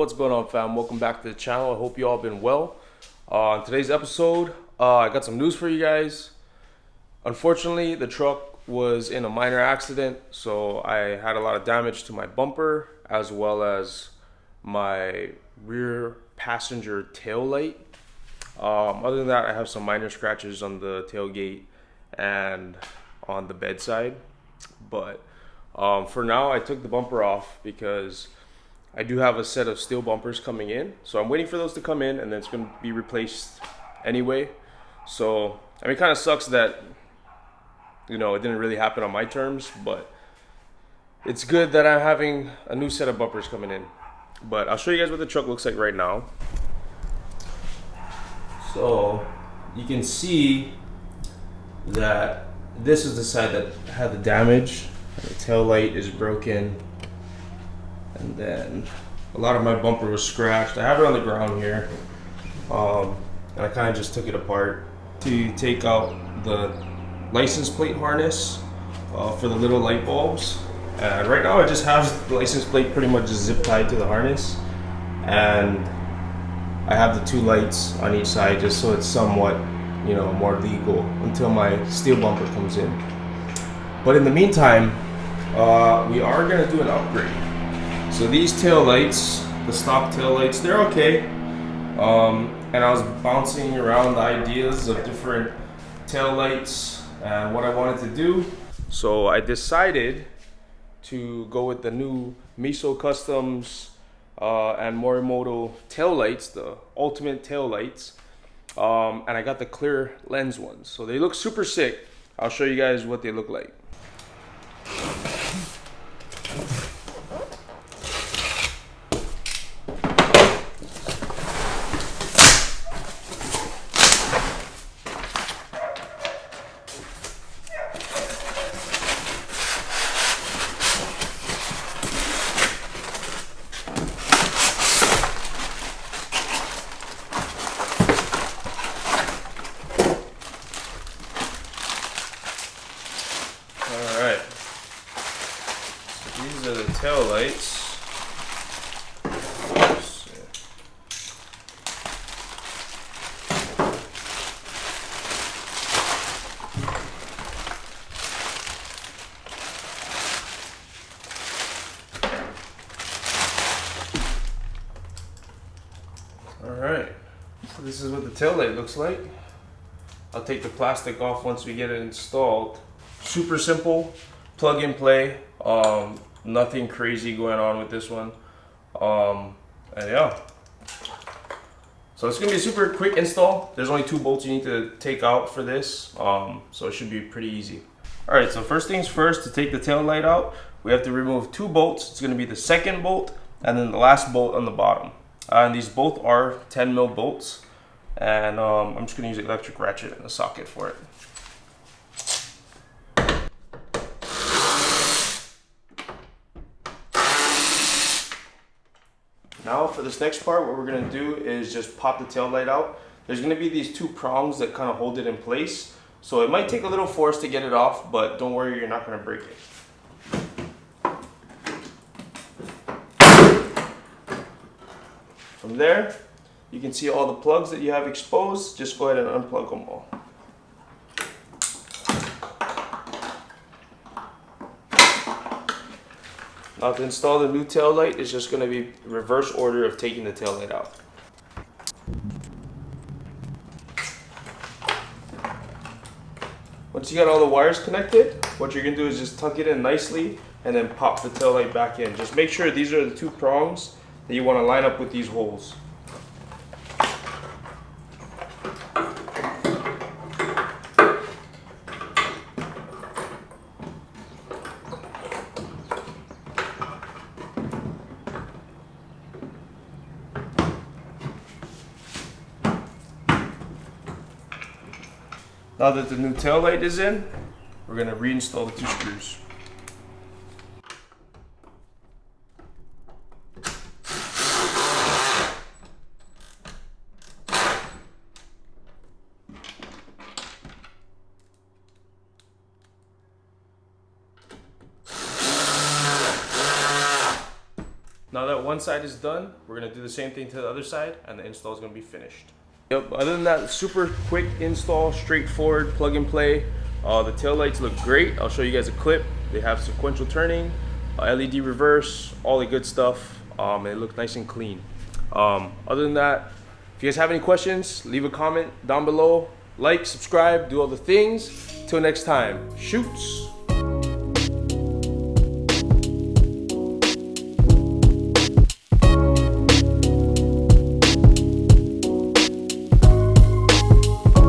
What's going on, fam? Welcome back to the channel. I hope you all been well. On today's episode, I got some news for you guys. Unfortunately, the truck was in a minor accident, so I had a lot of damage to my bumper as well as my rear passenger tail light. Other than that, I have some minor scratches on the tailgate and on the bedside. But for now, I took the bumper off because I do have a set of steel bumpers coming in. So I'm waiting for those to come in, and then it's going to be replaced anyway. So, I mean, it kind of sucks that, it didn't really happen on my terms, but it's good that I'm having a new set of bumpers coming in. But I'll show you guys what the truck looks like right now. So you can see that this is the side that had the damage. The tail light is broken, and then a lot of my bumper was scratched. I have it on the ground here, and I kind of just took it apart to take out the license plate harness for the little light bulbs. And right now I just have the license plate pretty much just zip tied to the harness, and I have the two lights on each side just so it's somewhat, more legal until my steel bumper comes in. But in the meantime, we are gonna do an upgrade. So these tail lights, the stock tail lights, they're okay. And I was bouncing around the ideas of different tail lights and what I wanted to do. So I decided to go with the new Meso Customs and Morimoto tail lights, the ultimate tail lights. And I got the clear lens ones. So they look super sick. I'll show you guys what they look like. Alright, so these are the tail lights. Alright, so this is what the tail light looks like. I'll take the plastic off once we get it installed. Super simple, plug and play. Nothing crazy going on with this one. And yeah. So it's gonna be a super quick install. There's only 2 bolts you need to take out for this. So it should be pretty easy. All right, so first things first, to take the tail light out, we have to remove 2 bolts. It's gonna be the second bolt and then the last bolt on the bottom. And these both are 10 mil bolts. And I'm just gonna use an electric ratchet and a socket for it. Now for this next part, what we're gonna do is just pop the tail light out. There's gonna be these 2 prongs that kind of hold it in place. So it might take a little force to get it off, but don't worry, you're not gonna break it. From there, you can see all the plugs that you have exposed. Just go ahead and unplug them all. Now to install the new tail light, it's just going to be reverse order of taking the tail light out. Once you got all the wires connected, what you're going to do is just tuck it in nicely and then pop the tail light back in. Just make sure these are the 2 prongs that you want to line up with these holes. Now that the new tail light is in, we're going to reinstall the 2 screws. Now that that one side is done, we're gonna do the same thing to the other side, and the install is gonna be finished. Yep, other than that, super quick install, straightforward, plug and play. The taillights look great. I'll show you guys a clip. They have sequential turning, LED reverse, all the good stuff. And they look nice and clean. Other than that, if you guys have any questions, leave a comment down below. Like, subscribe, do all the things. Till next time, shoots.